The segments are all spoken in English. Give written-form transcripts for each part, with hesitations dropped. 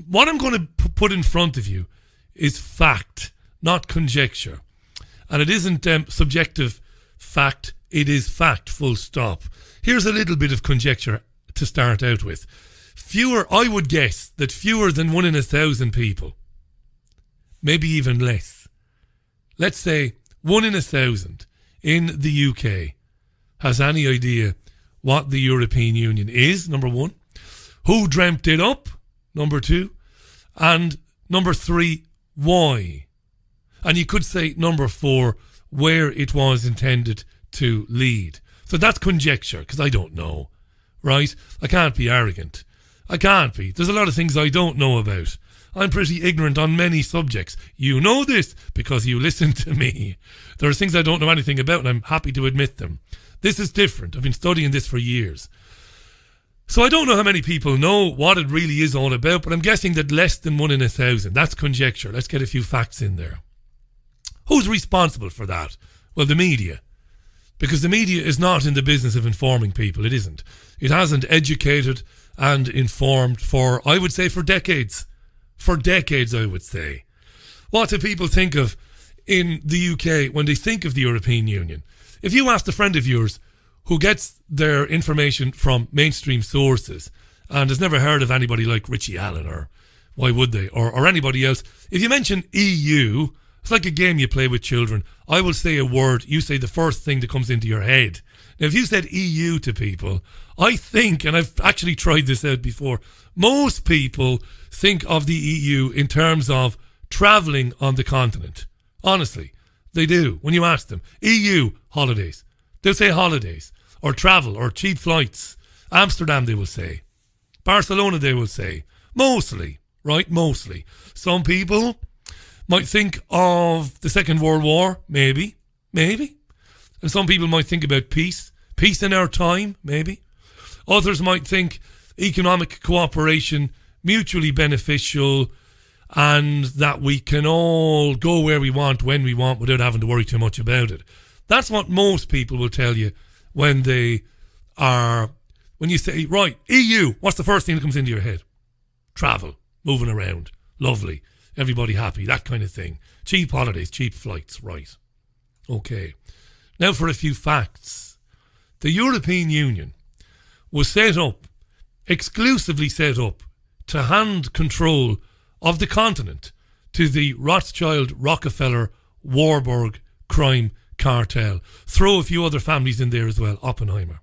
what I'm going to put in front of you is fact, not conjecture. And it isn't subjective fact, it is fact, full stop. Here's a little bit of conjecture to start out with. I would guess that fewer than 1 in 1,000 people, maybe even less, let's say 1 in 1,000 in the UK has any idea what the European Union is, number one. Who dreamt it up, number two. And number three, why? And you could say number four, where it was intended to lead. So that's conjecture, because I don't know, right? I can't be arrogant. I can't be. There's a lot of things I don't know about. I'm pretty ignorant on many subjects. You know this because you listen to me. There are things I don't know anything about, and I'm happy to admit them. This is different. I've been studying this for years. So I don't know how many people know what it really is all about, but I'm guessing that less than 1 in 1,000. That's conjecture. Let's get a few facts in there. Who's responsible for that? Well, the media. Because the media is not in the business of informing people. It isn't. It hasn't educated and informed for, I would say, for decades. For decades, I would say. What do people think of in the UK when they think of the European Union? If you asked a friend of yours who gets their information from mainstream sources and has never heard of anybody like Richie Allen, or why would they, or anybody else, if you mention EU, it's like a game you play with children. I will say a word, you say the first thing that comes into your head. Now, if you said EU to people, I think, and I've actually tried this out before, most people think of the EU in terms of travelling on the continent. Honestly, they do. When you ask them, EU, holidays. They'll say holidays, or travel, or cheap flights. Amsterdam, they will say. Barcelona, they will say. Mostly, right? Mostly. Some people might think of the Second World War, maybe. And some people might think about peace in our time, maybe. Others might think economic cooperation, mutually beneficial, and that we can all go where we want, when we want, without having to worry too much about it. That's what most people will tell you when you say, right, EU, what's the first thing that comes into your head? Travel, moving around, lovely, everybody happy, that kind of thing. Cheap holidays, cheap flights, right. Okay. Now for a few facts. The European Union was exclusively set up, to hand control of the continent to the Rothschild, Rockefeller, Warburg crime cartel. Throw a few other families in there as well, Oppenheimer.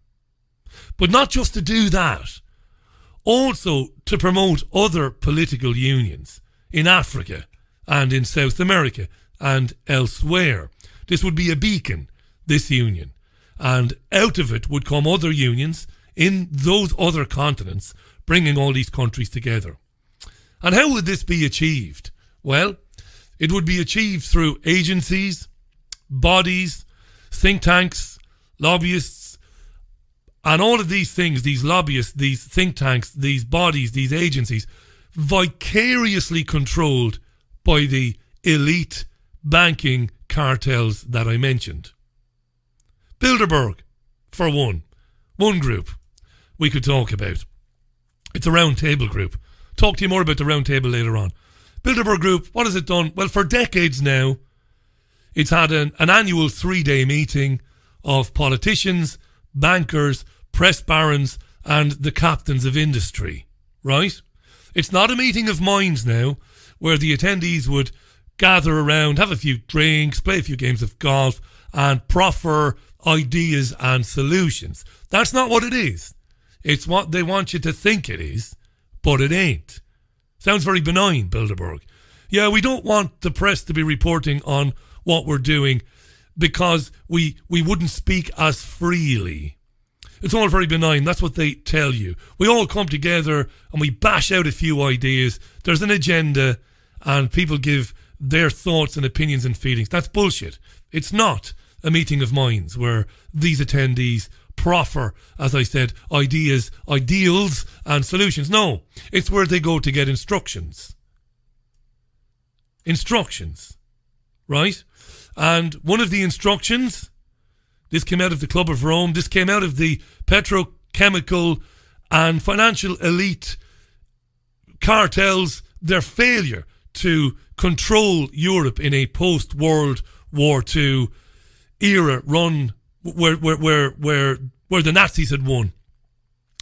But not just to do that, also to promote other political unions in Africa and in South America and elsewhere. This would be a beacon, this union. And out of it would come other unions in those other continents, bringing all these countries together. And how would this be achieved? Well, it would be achieved through agencies, bodies, think tanks, lobbyists, and all of these things, these lobbyists, these think tanks, these bodies, these agencies, vicariously controlled by the elite banking cartels that I mentioned. Bilderberg, for one group we could talk about. It's a round table group. Talk to you more about the round table later on. Bilderberg Group, what has it done? Well, for decades now, it's had an annual 3-day meeting of politicians, bankers, press barons, and the captains of industry, right? It's not a meeting of minds now, where the attendees would gather around, have a few drinks, play a few games of golf, and proffer ideas and solutions. That's not what it is. It's what they want you to think it is, but it ain't. Sounds very benign, Bilderberg. Yeah, we don't want the press to be reporting on what we're doing because we wouldn't speak as freely. It's all very benign. That's what they tell you. We all come together and we bash out a few ideas. There's an agenda and people give their thoughts and opinions and feelings. That's bullshit. It's not a meeting of minds where these attendees proffer, as I said, ideas, ideals and solutions. No, it's where they go to get instructions. Instructions, right? And one of the instructions, this came out of the Club of Rome, this came out of the petrochemical and financial elite cartels, their failure to control Europe in a post-World War II era run where the Nazis had won.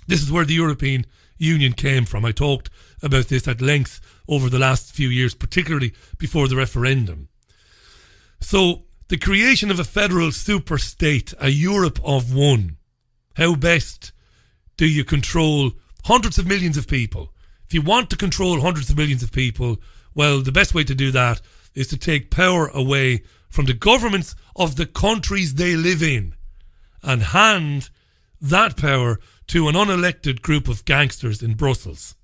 This is where the European Union came from. I talked about this at length over the last few years, particularly before the referendum. So the creation of a federal super-state, a Europe of one. How best do you control hundreds of millions of people? If you want to control hundreds of millions of people, well, the best way to do that is to take power away from the governments of the countries they live in and hand that power to an unelected group of gangsters in Brussels.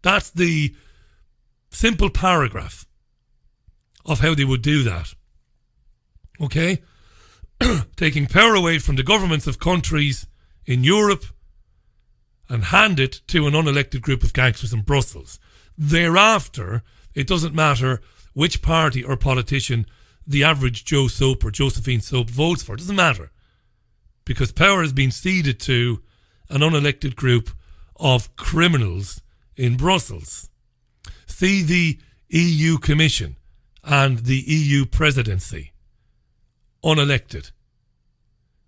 That's the simple paragraph of how they would do that. Okay? Taking power away from the governments of countries in Europe and hand it to an unelected group of gangsters in Brussels. Thereafter, it doesn't matter which party or politician the average Joe Soap or Josephine Soap votes for. It doesn't matter. Because power has been ceded to an unelected group of criminals in Brussels. See the EU Commission and the EU Presidency. Unelected.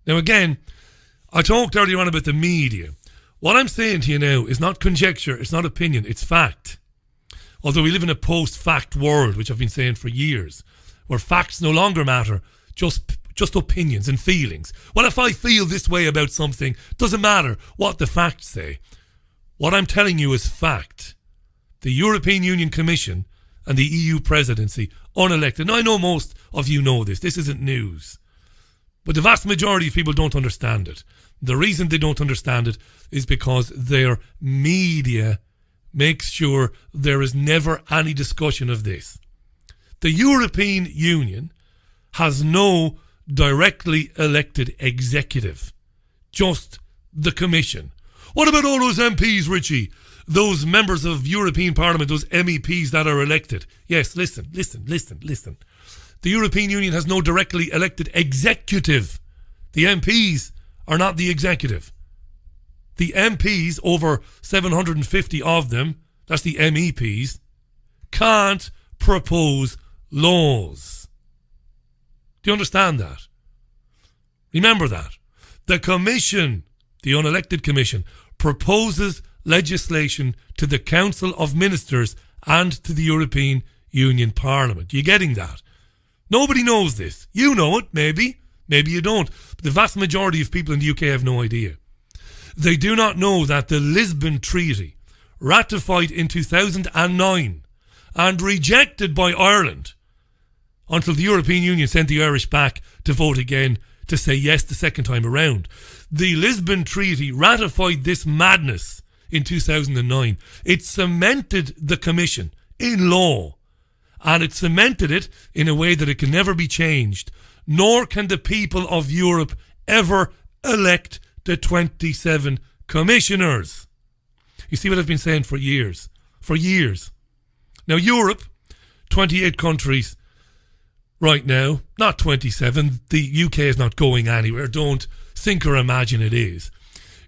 Now again, I talked earlier on about the media. What I'm saying to you now is not conjecture, it's not opinion, it's fact. Although we live in a post-fact world, which I've been saying for years, where facts no longer matter, just opinions and feelings. Well, if I feel this way about something, doesn't matter what the facts say. What I'm telling you is fact. The European Union Commission and the EU Presidency, unelected. Now, I know most of you know this. This isn't news. But the vast majority of people don't understand it. The reason they don't understand it is because their media makes sure there is never any discussion of this. The European Union has no directly elected executive, just the Commission. What about all those MPs, Richie? Those members of European Parliament, those MEPs that are elected? Yes, listen. The European Union has no directly elected executive. The MPs are not the executive. The MPs, over 750 of them, that's the MEPs, can't propose laws. Do you understand that? Remember that. The Commission, the unelected Commission, proposes legislation to the Council of Ministers and to the European Union Parliament. You getting that? Nobody knows this. You know it, maybe. Maybe you don't. But the vast majority of people in the UK have no idea. They do not know that the Lisbon Treaty, ratified in 2009 and rejected by Ireland until the European Union sent the Irish back to vote again to say yes the second time around. The Lisbon Treaty ratified this madness in 2009. It cemented the Commission in law, and it cemented it in a way that it can never be changed, nor can the people of Europe ever elect the 27 commissioners. You see what I've been saying for years? For years. Now Europe, 28 countries right now, not 27. The UK is not going anywhere. Don't think or imagine it is.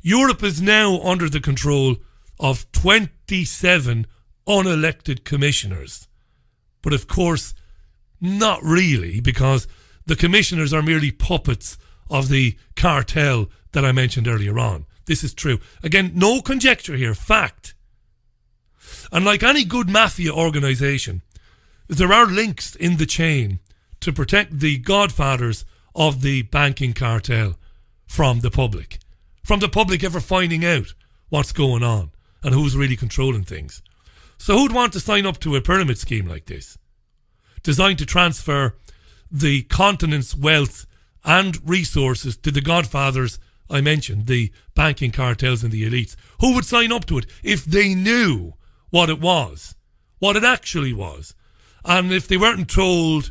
Europe is now under the control of 27 unelected commissioners. But of course, not really, because the commissioners are merely puppets of the cartel that I mentioned earlier on. This is true. Again, no conjecture here, fact. And like any good mafia organisation, there are links in the chain to protect the godfathers of the banking cartel from the public. From the public ever finding out what's going on and who's really controlling things. So who'd want to sign up to a pyramid scheme like this? Designed to transfer the continent's wealth and resources to the godfathers I mentioned, the banking cartels and the elites. Who would sign up to it if they knew what it was, what it actually was? And if they weren't told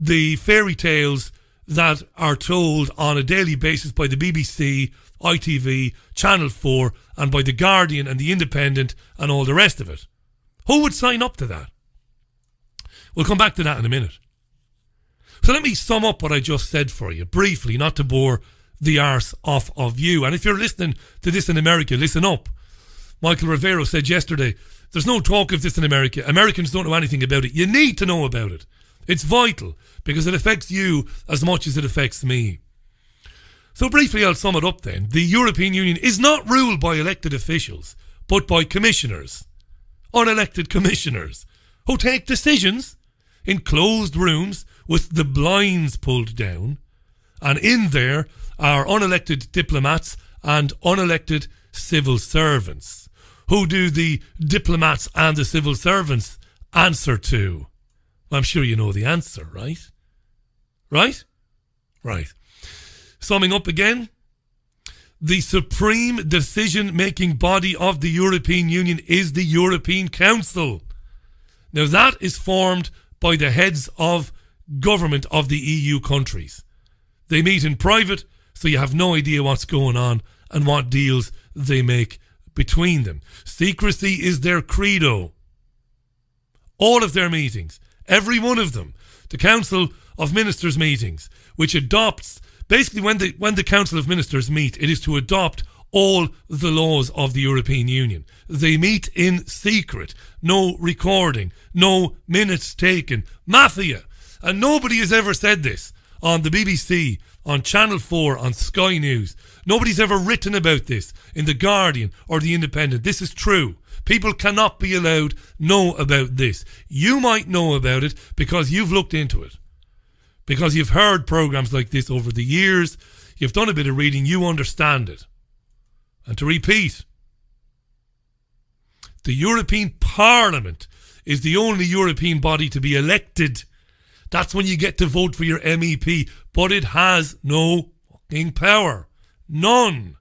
the fairy tales that are told on a daily basis by the BBC, ITV, Channel 4, and by The Guardian and The Independent and all the rest of it. Who would sign up to that? We'll come back to that in a minute. So let me sum up what I just said for you, briefly, not to bore the arse off of you. And if you're listening to this in America, listen up. Michael Rivero said yesterday, there's no talk of this in America. Americans don't know anything about it. You need to know about it. It's vital because it affects you as much as it affects me. So briefly, I'll sum it up then. The European Union is not ruled by elected officials, but by commissioners, unelected commissioners, who take decisions in closed rooms with the blinds pulled down. And in there are unelected diplomats and unelected civil servants. Who do the diplomats and the civil servants answer to? I'm sure you know the answer, right? Right? Right. Summing up again, the supreme decision-making body of the European Union is the European Council. Now that is formed by the heads of government of the EU countries. They meet in private, so you have no idea what's going on and what deals they make between them. Secrecy is their credo. All of their meetings, every one of them, the Council of Ministers meetings, which adopts, basically when the Council of Ministers meet, it is to adopt all the laws of the European Union. They meet in secret, no recording, no minutes taken, mafia. And nobody has ever said this on the BBC, on Channel 4, on Sky News. Nobody's ever written about this in The Guardian or The Independent. This is true. People cannot be allowed know about this. You might know about it because you've looked into it. Because you've heard programs like this over the years. You've done a bit of reading. You understand it. And to repeat, the European Parliament is the only European body to be elected. That's when you get to vote for your MEP. But it has no fucking power. None.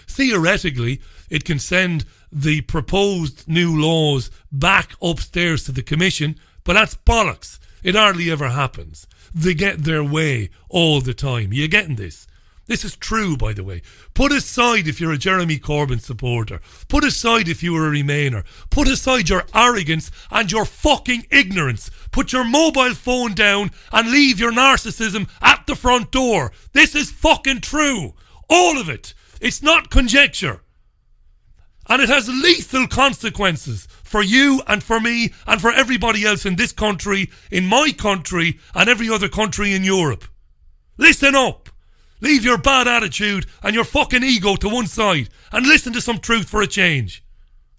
Theoretically, it can send the proposed new laws back upstairs to the Commission, but that's bollocks. It hardly ever happens. They get their way all the time. Are you getting this? This is true, by the way. Put aside if you're a Jeremy Corbyn supporter. Put aside if you were a Remainer. Put aside your arrogance and your fucking ignorance. Put your mobile phone down and leave your narcissism at the front door. This is fucking true. All of it. It's not conjecture. And it has lethal consequences for you and for me and for everybody else in this country, in my country and every other country in Europe. Listen up. Leave your bad attitude and your fucking ego to one side and listen to some truth for a change.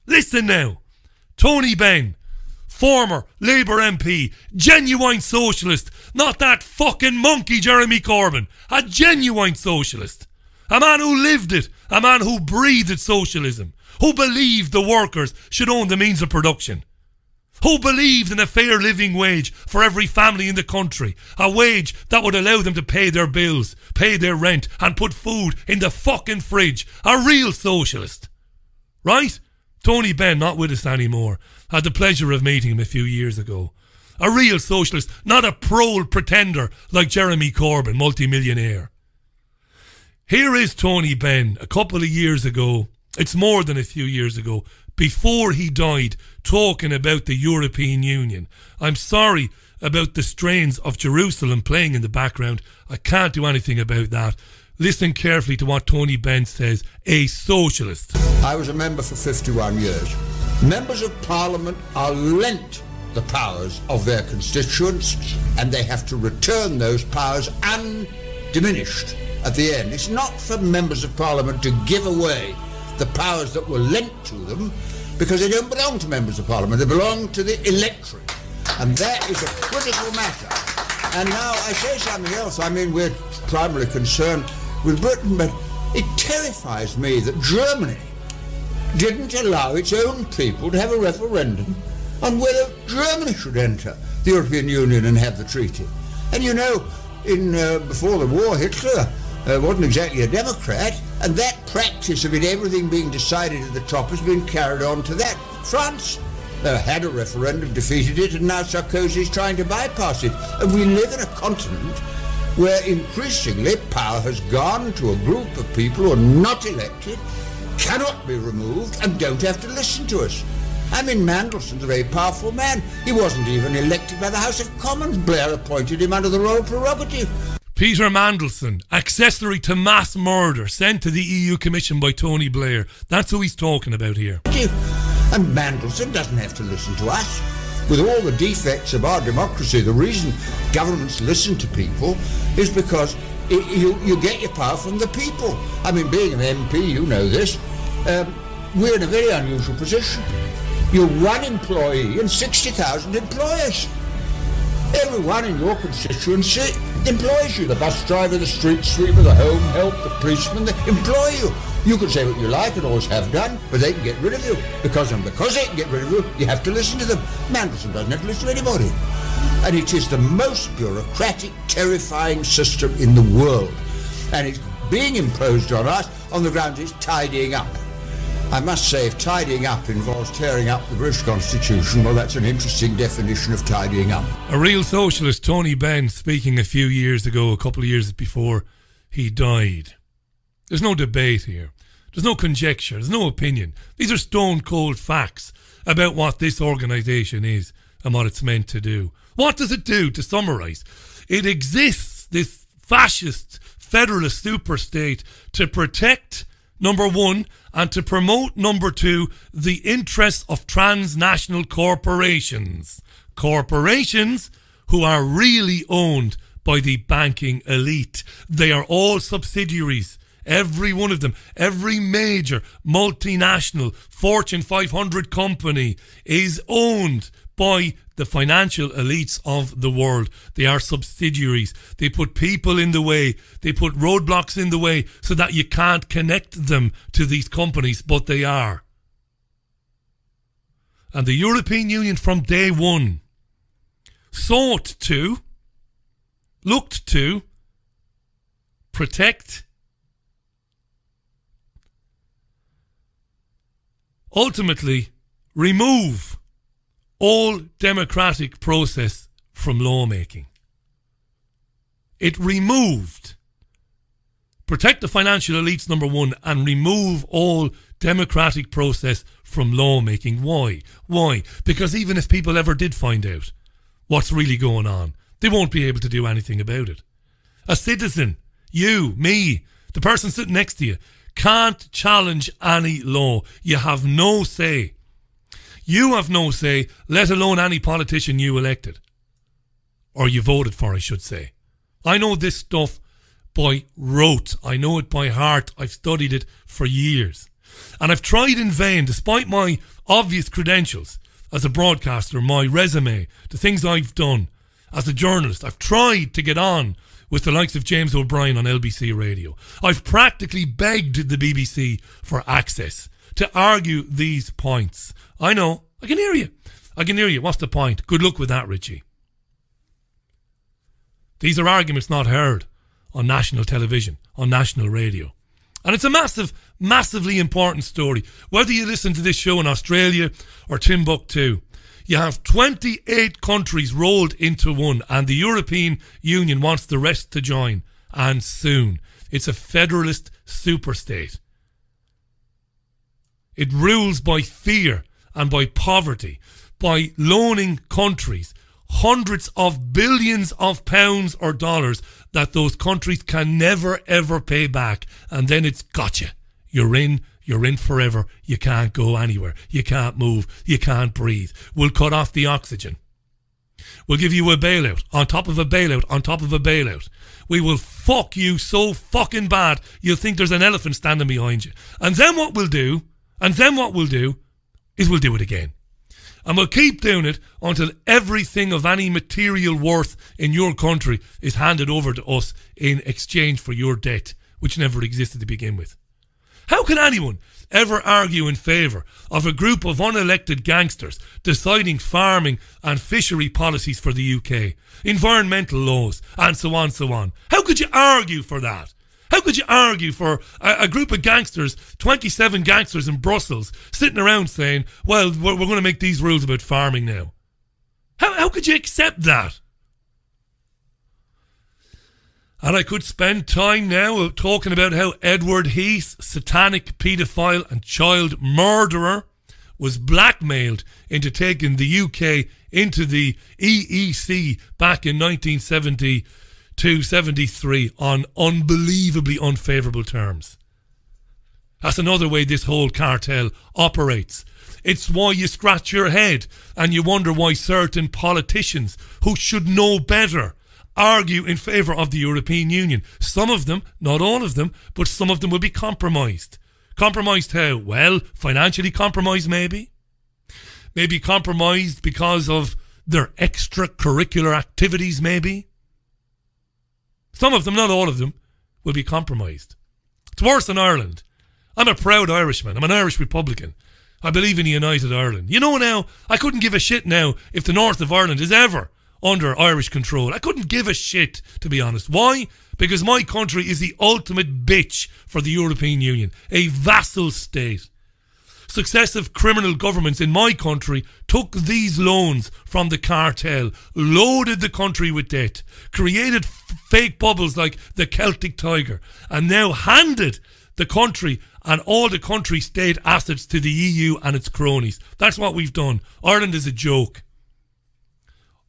Listen now. Tony Benn, former Labour MP, genuine socialist, not that fucking monkey Jeremy Corbyn, a genuine socialist. A man who lived it, a man who breathed socialism, who believed the workers should own the means of production, who believed in a fair living wage for every family in the country, a wage that would allow them to pay their bills, pay their rent and put food in the fucking fridge. A real socialist. Right? Tony Benn, not with us anymore. Had the pleasure of meeting him a few years ago. A real socialist, not a prole pretender like Jeremy Corbyn, multimillionaire. Here is Tony Benn a couple of years ago, it's more than a few years ago, before he died, talking about the European Union. I'm sorry about the strains of Jerusalem playing in the background. I can't do anything about that. Listen carefully to what Tony Benn says, a socialist. I was a member for 51 years. Members of Parliament are lent the powers of their constituents and they have to return those powers undiminished at the end. It's not for members of Parliament to give away the powers that were lent to them because they don't belong to members of Parliament. They belong to the electorate. And that is a critical matter. And now I say something else. I mean, we're primarily concerned with Britain, but it terrifies me that Germany didn't allow its own people to have a referendum on whether Germany should enter the European Union and have the treaty. And you know, before the war, Hitler wasn't exactly a Democrat, and that practice of everything being decided at the top has been carried on to that. France had a referendum, defeated it, and now Sarkozy is trying to bypass it. And we live in a continent where increasingly power has gone to a group of people who are not elected, cannot be removed, and don't have to listen to us. I mean, Mandelson's a very powerful man. He wasn't even elected by the House of Commons. Blair appointed him under the royal prerogative. Peter Mandelson, accessory to mass murder, sent to the EU Commission by Tony Blair. That's who he's talking about here. And Mandelson doesn't have to listen to us. With all the defects of our democracy, the reason governments listen to people is because you get your power from the people. I mean, being an MP, you know this, we're in a very unusual position. You're one employee and 60,000 employers. Everyone in your constituency employs you. The bus driver, the street sweeper, the home help, the policeman, they employ you. You can say what you like and always have done, but they can get rid of you. Because they can get rid of you, you have to listen to them. Mandelson doesn't have to listen to anybody. And it is the most bureaucratic, terrifying system in the world. And it's being imposed on us on the grounds it's tidying up. I must say, if tidying up involves tearing up the British Constitution, well, that's an interesting definition of tidying up. A real socialist, Tony Benn, speaking a few years ago, a couple of years before he died. There's no debate here. There's no conjecture. There's no opinion. These are stone-cold facts about what this organisation is and what it's meant to do. What does it do, to summarise? It exists, this fascist, federalist superstate, to protect, number one, and to promote, number two, the interests of transnational corporations. Corporations who are really owned by the banking elite. They are all subsidiaries. Every one of them, every major multinational Fortune 500 company is owned by the financial elites of the world. They are subsidiaries. They put people in the way. They put roadblocks in the way so that you can't connect them to these companies, but they are. And the European Union from day one looked to protect, ultimately remove all democratic process from lawmaking. It removed, protect the financial elites, number one, and remove all democratic process from lawmaking. Why? Why? Because even if people ever did find out what's really going on, they won't be able to do anything about it. A citizen, you, me, the person sitting next to you, can't challenge any law. You have no say. You have no say, let alone any politician you elected. Or you voted for, I should say. I know this stuff by rote. I know it by heart. I've studied it for years. And I've tried in vain, despite my obvious credentials as a broadcaster, my resume, the things I've done as a journalist. I've tried to get on with the likes of James O'Brien on LBC Radio. I've practically begged the BBC for access to argue these points. I know. I can hear you. I can hear you. What's the point? Good luck with that, Richie. These are arguments not heard on national television, on national radio. And it's a massively important story. Whether you listen to this show in Australia or Timbuktu, you have 28 countries rolled into one, and the European Union wants the rest to join, and soon. It's a federalist superstate. It rules by fear and by poverty, by loaning countries hundreds of billions of pounds or dollars that those countries can never ever pay back. And then it's gotcha. You're in forever. You can't go anywhere. You can't move. You can't breathe. We'll cut off the oxygen. We'll give you a bailout on top of a bailout on top of a bailout. We will fuck you so fucking bad you'll think there's an elephant standing behind you. And then what we'll do is we'll do it again. And we'll keep doing it until everything of any material worth in your country is handed over to us in exchange for your debt, which never existed to begin with. How can anyone ever argue in favour of a group of unelected gangsters deciding farming and fishery policies for the UK, environmental laws, and so on, so on? How could you argue for that? How could you argue for a group of gangsters, 27 gangsters in Brussels, sitting around saying, well, we're going to make these rules about farming now? How could you accept that? And I could spend time now talking about how Edward Heath, satanic paedophile and child murderer, was blackmailed into taking the UK into the EEC back in 1972 to 73 on unbelievably unfavourable terms. That's another way this whole cartel operates. It's why you scratch your head and you wonder why certain politicians who should know better argue in favour of the European Union. Some of them, not all of them, but some of them will be compromised. Compromised how? Well, financially compromised maybe. Maybe compromised because of their extracurricular activities maybe. Some of them, not all of them, will be compromised. It's worse in Ireland. I'm a proud Irishman. I'm an Irish Republican. I believe in a united Ireland. You know now, I couldn't give a shit now if the north of Ireland is ever under Irish control. I couldn't give a shit, to be honest. Why? Because my country is the ultimate bitch for the European Union. A vassal state. Successive criminal governments in my country took these loans from the cartel, loaded the country with debt, created fake bubbles like the Celtic Tiger, and now handed the country and all the country state assets to the EU and its cronies. That's what we've done. Ireland is a joke.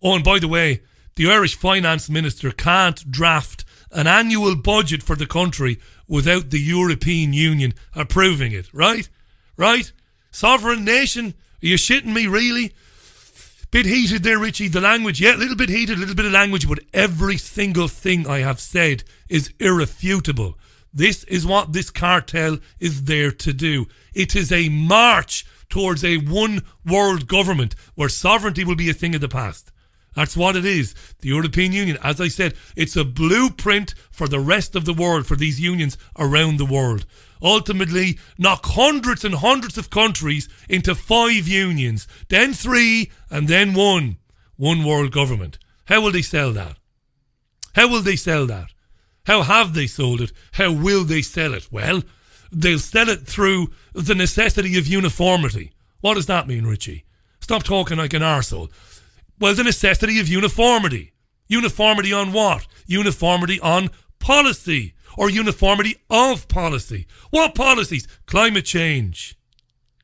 Oh, and by the way, the Irish finance minister can't draft an annual budget for the country without the European Union approving it. Right? Right? Sovereign nation? Are you shitting me, really? Bit heated there, Richie, the language. Yeah, a little bit heated, a little bit of language, but every single thing I have said is irrefutable. This is what this cartel is there to do. It is a march towards a one world government where sovereignty will be a thing of the past. That's what it is. The European Union, as I said, it's a blueprint for the rest of the world, for these unions around the world. Ultimately, knock hundreds and hundreds of countries into 5 unions, then 3, and then 1. One world government. How will they sell that? How will they sell that? How have they sold it? How will they sell it? Well, they'll sell it through the necessity of uniformity. What does that mean, Richie? Stop talking like an arsehole. Well, the necessity of uniformity. Uniformity on what? Uniformity on policy. Or uniformity of policy. What policies? Climate change.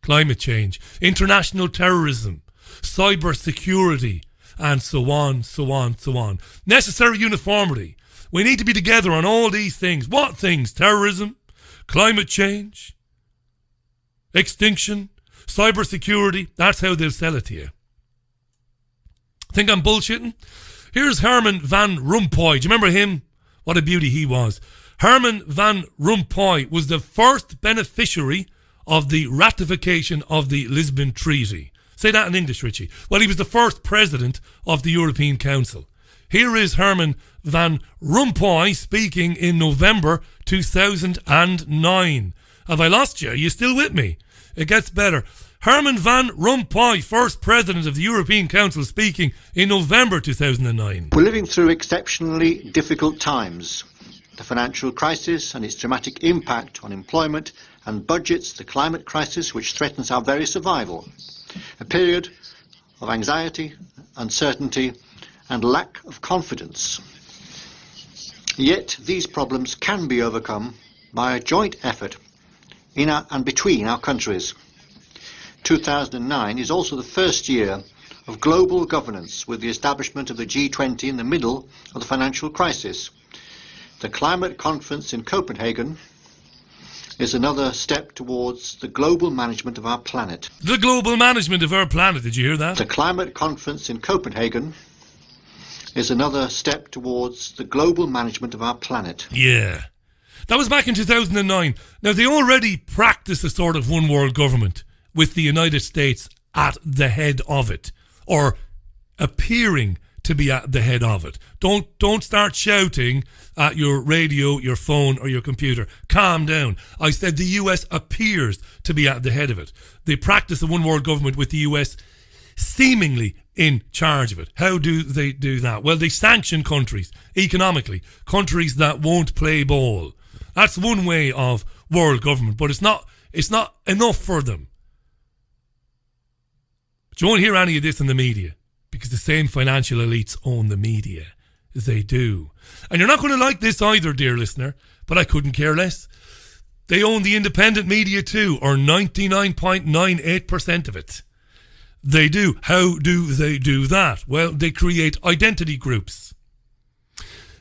Climate change. International terrorism. Cyber security. And so on, so on, so on. Necessary uniformity. We need to be together on all these things. What things? Terrorism, climate change, extinction, cyber security. That's how they'll sell it to you. Think I'm bullshitting? Here's Herman Van Rompuy. Do you remember him? What a beauty he was. Herman Van Rompuy was the first beneficiary of the ratification of the Lisbon Treaty. Say that in English, Richie. Well, he was the first president of the European Council. Here is Herman Van Rompuy speaking in November 2009. Have I lost you? Are you still with me? It gets better. Herman Van Rompuy, first president of the European Council, speaking in November 2009. We're living through exceptionally difficult times. The financial crisis and its dramatic impact on employment and budgets, the climate crisis which threatens our very survival. A period of anxiety, uncertainty, and lack of confidence. Yet these problems can be overcome by a joint effort in and between our countries. 2009 is also the first year of global governance, with the establishment of the G20 in the middle of the financial crisis. The climate conference in Copenhagen is another step towards the global management of our planet. The global management of our planet, did you hear that? The climate conference in Copenhagen is another step towards the global management of our planet. Yeah. That was back in 2009. Now, they already practice a sort of one world government with the United States at the head of it, or appearing to be at the head of it. Don't start shouting at your radio, your phone, or your computer. Calm down. I said the US appears to be at the head of it. They practice a one world government with the US seemingly in charge of it. How do they do that? Well, they sanction countries economically, countries that won't play ball. That's one way of world government, but it's not enough for them. But you won't hear any of this in the media, because the same financial elites own the media as they do. And you're not going to like this either, dear listener, but I couldn't care less. They own the independent media too, or 99.98% of it. They do. How do they do that? Well, they create identity groups.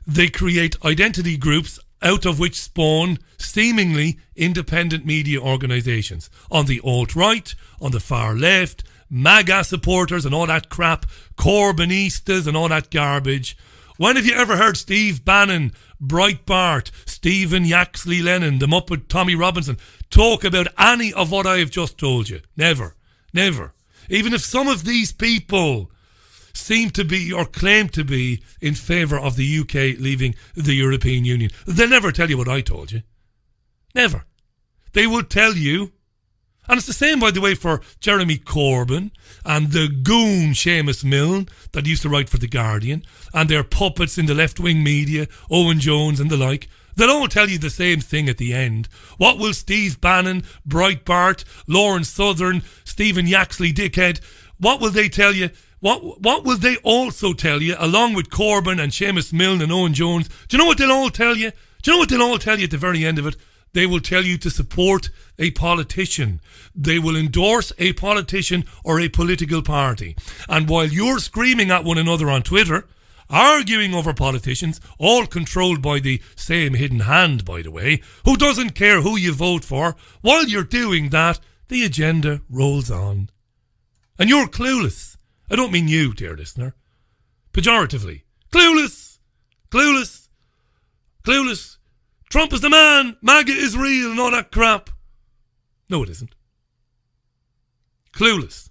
They create identity groups out of which spawn seemingly independent media organisations. On the alt-right, on the far left, MAGA supporters and all that crap, Corbynistas and all that garbage. When have you ever heard Steve Bannon, Breitbart, Stephen Yaxley Lennon, the Muppet Tommy Robinson talk about any of what I have just told you? Never. Never. Even if some of these people seem to be or claim to be in favour of the UK leaving the European Union, they'll never tell you what I told you. Never. They will tell you, and it's the same, by the way, for Jeremy Corbyn and the goon Seamus Milne that used to write for The Guardian, and their puppets in the left-wing media, Owen Jones and the like. They'll all tell you the same thing at the end. What will Steve Bannon, Breitbart, Lawrence Southern, Stephen Yaxley dickhead, what will they tell you? What will they also tell you, along with Corbyn and Seamus Milne and Owen Jones? Do you know what they'll all tell you? Do you know what they'll all tell you at the very end of it? They will tell you to support a politician. They will endorse a politician or a political party. And while you're screaming at one another on Twitter, arguing over politicians, all controlled by the same hidden hand, by the way, who doesn't care who you vote for, while you're doing that, the agenda rolls on. And you're clueless. I don't mean you, dear listener. Pejoratively. Clueless. Clueless. Clueless. Trump is the man. MAGA is real and all that crap. No, it isn't. Clueless.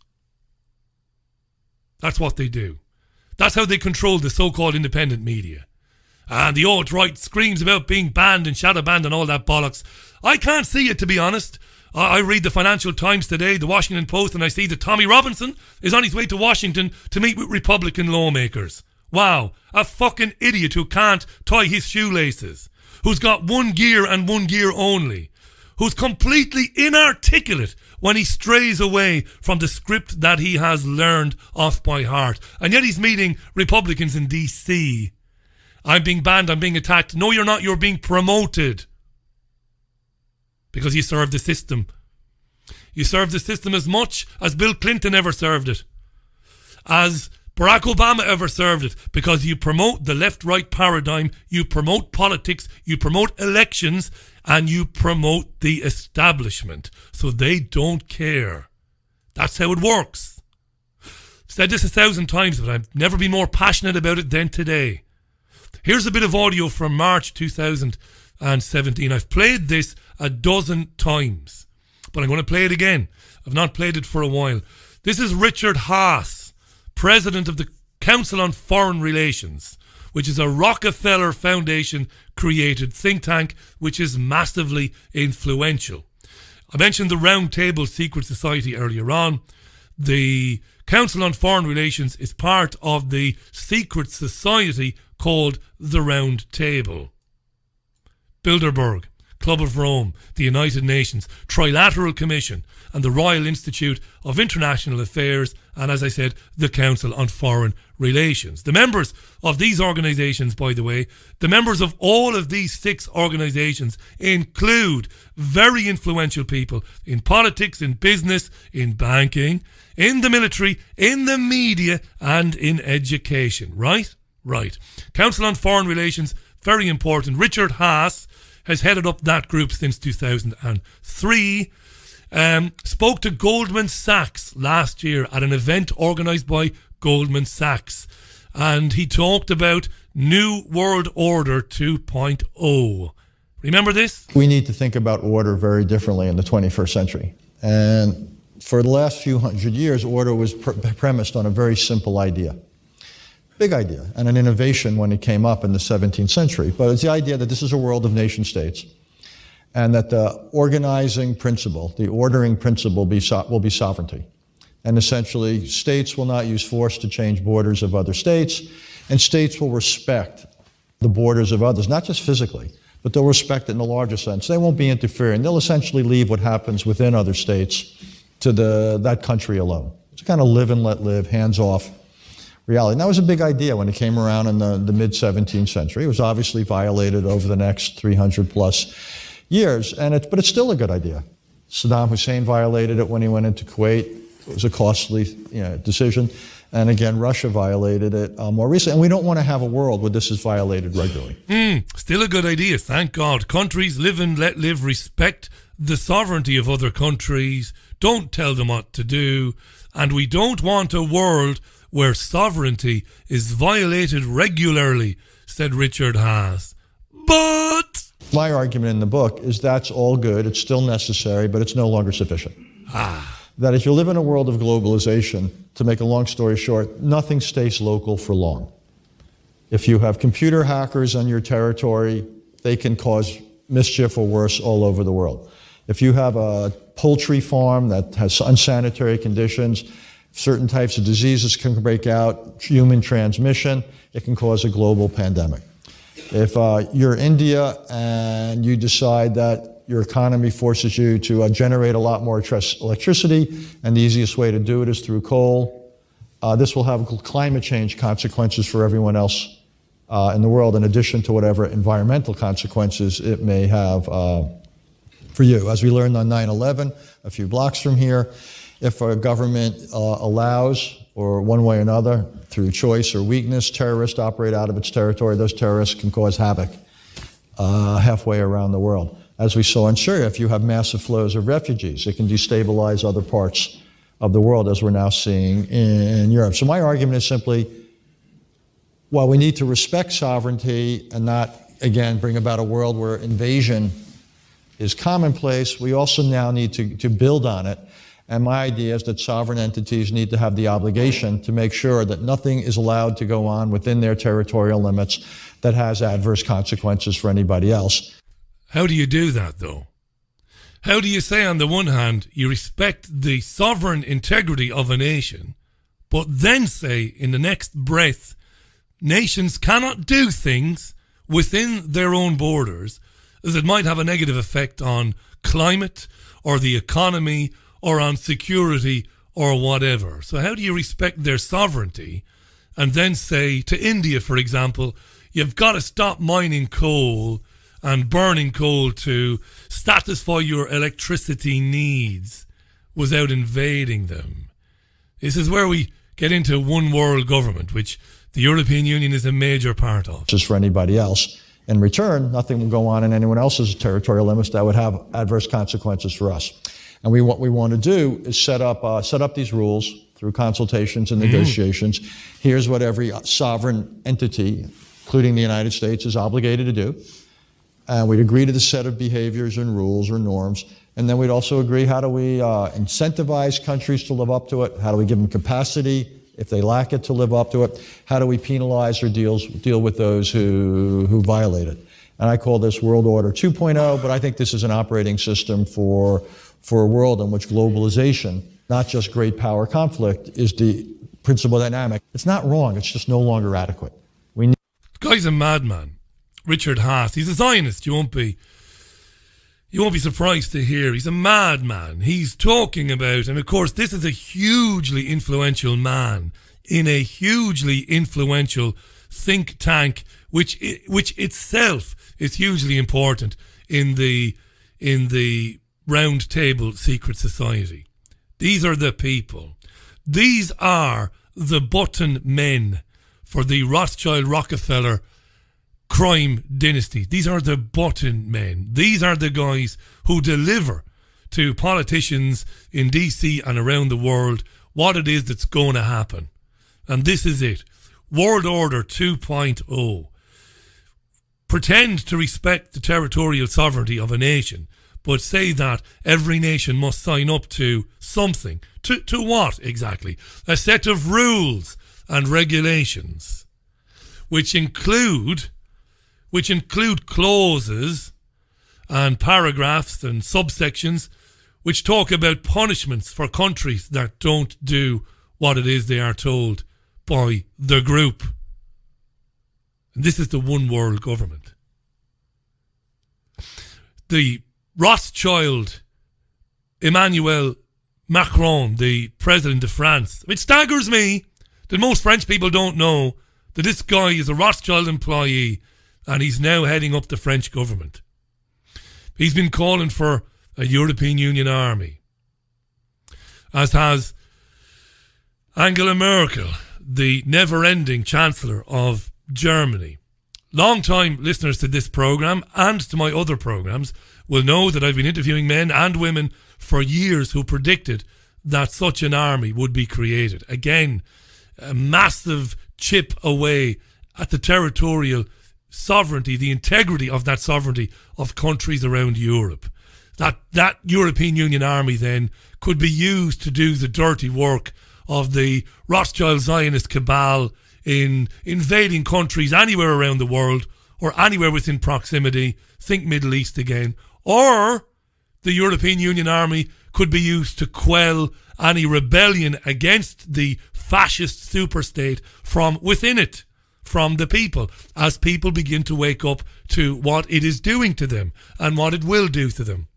That's what they do. That's how they control the so-called independent media. And the alt-right screams about being banned and shadow banned and all that bollocks. I can't see it, to be honest. I read the Financial Times today, the Washington Post, and I see that Tommy Robinson is on his way to Washington to meet with Republican lawmakers. Wow, a fucking idiot who can't tie his shoelaces, who's got one gear and one gear only, who's completely inarticulate when he strays away from the script that he has learned off by heart. And yet he's meeting Republicans in DC. I'm being banned, I'm being attacked. No, you're not, you're being promoted. Because you serve the system. You serve the system as much as Bill Clinton ever served it. As Barack Obama ever served it. Because you promote the left-right paradigm, you promote politics, you promote elections, and you promote the establishment. So they don't care. That's how it works. I've said this 1,000 times, but I've never been more passionate about it than today. Here's a bit of audio from March 2017. I've played this a dozen times, but I'm going to play it again. I've not played it for a while. This is Richard Haas, president of the Council on Foreign Relations, which is a Rockefeller Foundation created think tank which is massively influential. I mentioned the Round Table Secret Society earlier on. The Council on Foreign Relations is part of the secret society called the Round Table. Bilderberg, Club of Rome, the United Nations, Trilateral Commission, and the Royal Institute of International Affairs, and as I said, the Council on Foreign Relations. The members of these organisations, by the way, the members of all of these 6 organisations include very influential people in politics, in business, in banking, in the military, in the media, and in education. Right? Right. Council on Foreign Relations, very important. Richard Haas has headed up that group since 2003. Spoke to Goldman Sachs last year at an event organised by Goldman Sachs. And he talked about New World Order 2.0. Remember this? We need to think about order very differently in the 21st century. And for the last few hundred years, order was premised on a very simple idea. Big idea, and an innovation when it came up in the 17th century. But it's the idea that this is a world of nation states, and that the organizing principle, the ordering principle will be sovereignty. And essentially, states will not use force to change borders of other states, and states will respect the borders of others, not just physically, but they'll respect it in a larger sense. They won't be interfering. They'll essentially leave what happens within other states to that country alone. It's kind of live and let live, hands off reality. And that was a big idea when it came around in the mid-17th century. It was obviously violated over the next 300 plus years, but it's still a good idea. Saddam Hussein violated it when he went into Kuwait. It was a costly decision. And again, Russia violated it more recently. And we don't want to have a world where this is violated regularly. Still a good idea, thank God. Countries live and let live, respect the sovereignty of other countries, don't tell them what to do, and we don't want a world where sovereignty is violated regularly, said Richard Haas. But my argument in the book is that's all good, it's still necessary, but it's no longer sufficient. That if you live in a world of globalization, to make a long story short, nothing stays local for long. If you have computer hackers on your territory, they can cause mischief or worse all over the world. If you have a poultry farm that has unsanitary conditions, certain types of diseases can break out, human transmission, it can cause a global pandemic. If you're India and you decide that your economy forces you to generate a lot more electricity, and the easiest way to do it is through coal, this will have climate change consequences for everyone else in the world, in addition to whatever environmental consequences it may have for you. As we learned on 9/11, a few blocks from here, if a government allows, or one way or another, through choice or weakness, terrorists operate out of its territory, those terrorists can cause havoc halfway around the world. As we saw in Syria, if you have massive flows of refugees, it can destabilize other parts of the world, as we're now seeing in Europe. So my argument is simply, while we need to respect sovereignty and not, again, bring about a world where invasion is commonplace, we also now need to build on it. And my idea is that sovereign entities need to have the obligation to make sure that nothing is allowed to go on within their territorial limits that has adverse consequences for anybody else. How do you do that, though? How do you say, on the one hand, you respect the sovereign integrity of a nation, but then say, in the next breath, nations cannot do things within their own borders as it might have a negative effect on climate or the economy or on security or whatever? So how do you respect their sovereignty and then say to India, for example, you've got to stop mining coal and burning coal to satisfy your electricity needs without invading them? This is where we get into one world government, which the European Union is a major part of. Just for anybody else. In return, nothing will go on in anyone else's territorial limits that would have adverse consequences for us. And what we want to do is set up these rules through consultations and negotiations. Here's what every sovereign entity, including the United States, is obligated to do. And we'd agree to the set of behaviors and rules or norms. And then we'd also agree, how do we incentivize countries to live up to it? How do we give them capacity, if they lack it, to live up to it? How do we penalize or deal with those who violate it? And I call this World Order 2.0, but I think this is an operating system for a world in which globalization, not just great power conflict, is the principal dynamic. It's not wrong, it's just no longer adequate. The guy's a madman. Richard Haas, he's a Zionist, you won't be surprised to hear. He's a madman. He's talking about, and of course this is a hugely influential man in a hugely influential think tank, which itself is hugely important in the Round Table Secret Society. These are the people. These are the button men for the Rothschild Rockefeller crime dynasty. These are the button men. These are the guys who deliver to politicians in DC and around the world what it is that's going to happen. And this is it. World Order 2.0. Pretend to respect the territorial sovereignty of a nation, but say that every nation must sign up to something. To what exactly? A set of rules and regulations, which include clauses and paragraphs and subsections which talk about punishments for countries that don't do what it is they are told by the group. And this is the one world government. The Rothschild Emmanuel Macron, the president of France. It staggers me that most French people don't know that this guy is a Rothschild employee and he's now heading up the French government. He's been calling for a European Union army, as has Angela Merkel the never-ending Chancellor of Germany. Long-time listeners to this programme and to my other programmes will know that I've been interviewing men and women for years who predicted that such an army would be created. Again, a massive chip away at the territorial sovereignty, the integrity of that sovereignty of countries around Europe. That European Union army then could be used to do the dirty work of the Rothschild Zionist cabal in invading countries anywhere around the world or anywhere within proximity. Think Middle East again. Or the European Union army could be used to quell any rebellion against the fascist superstate from within it, from the people, as people begin to wake up to what it is doing to them and what it will do to them.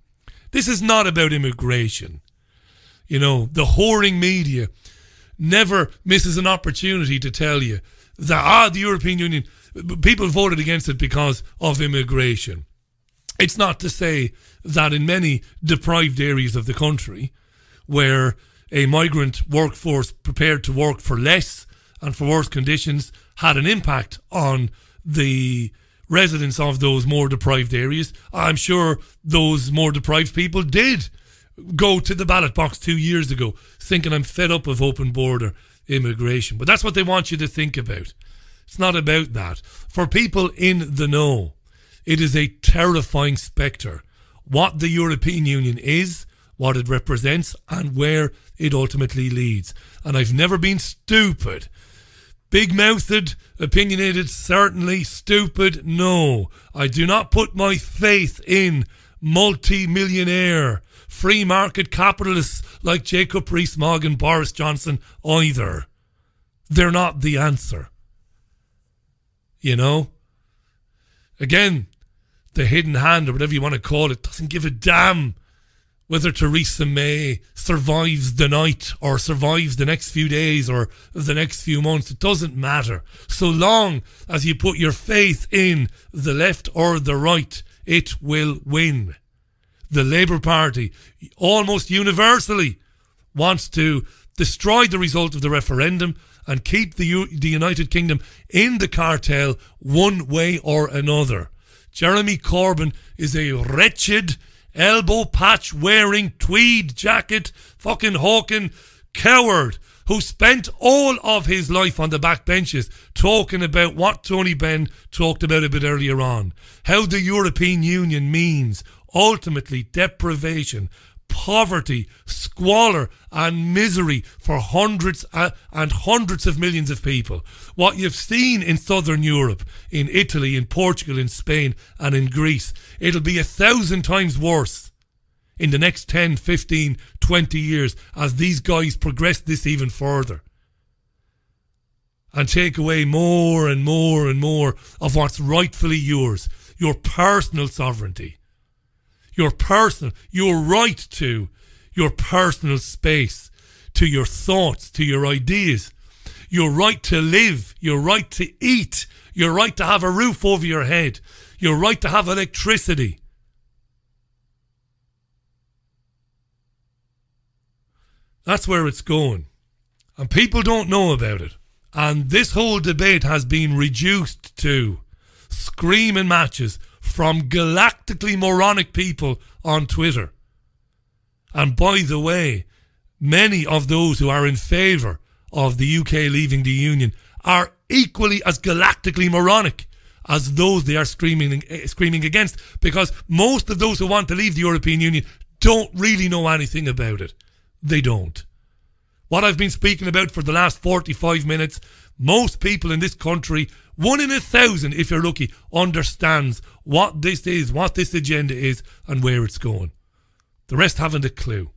This is not about immigration. You know, the whoring media never misses an opportunity to tell you that, the European Union, people voted against it because of immigration. It's not to say that in many deprived areas of the country, where a migrant workforce prepared to work for less and for worse conditions had an impact on the residents of those more deprived areas, I'm sure those more deprived people did go to the ballot box 2 years ago thinking, I'm fed up of open border immigration. But that's what they want you to think about. It's not about that. For people in the know, it is a terrifying spectre what the European Union is, what it represents, and where it ultimately leads. And I've never been stupid. Big-mouthed, opinionated, certainly. Stupid, no. I do not put my faith in multi-millionaire free market capitalists like Jacob Rees-Mogg and Boris Johnson either. They're not the answer. You know? Again, the hidden hand, or whatever you want to call it, doesn't give a damn whether Theresa May survives the night or survives the next few days or the next few months. It doesn't matter. So long as you put your faith in the left or the right, it will win. The Labour Party almost universally wants to destroy the result of the referendum and keep the United Kingdom in the cartel one way or another. Jeremy Corbyn is a wretched, elbow patch wearing, tweed jacket, fucking hawking coward who spent all of his life on the back benches talking about what Tony Benn talked about a bit earlier on. How the European Union means ultimately deprivation, poverty, squalor and misery for hundreds and hundreds of millions of people. What you've seen in southern Europe, in Italy, in Portugal, in Spain and in Greece, it'll be 1,000 times worse in the next 10, 15, 20 years as these guys progress this even further and take away more and more and more of what's rightfully yours, your personal sovereignty. Your right to your personal space, to your thoughts, to your ideas, your right to live, your right to eat, your right to have a roof over your head, your right to have electricity. That's where it's going. And people don't know about it. And this whole debate has been reduced to screaming matches from galactically moronic people on Twitter. And by the way, many of those who are in favour of the UK leaving the Union are equally as galactically moronic as those they are screaming against, because most of those who want to leave the European Union don't really know anything about it. They don't. What I've been speaking about for the last 45 minutes, most people in this country, 1 in 1,000 if you're lucky, understands what this is, what this agenda is and where it's going. The rest haven't a clue.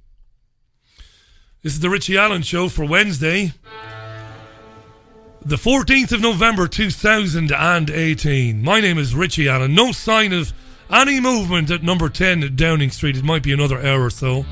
This is the Richie Allen Show for Wednesday, the 14th of November 2018. My name is Richie Allen. No sign of any movement at number 10 Downing Street. It might be another hour or so.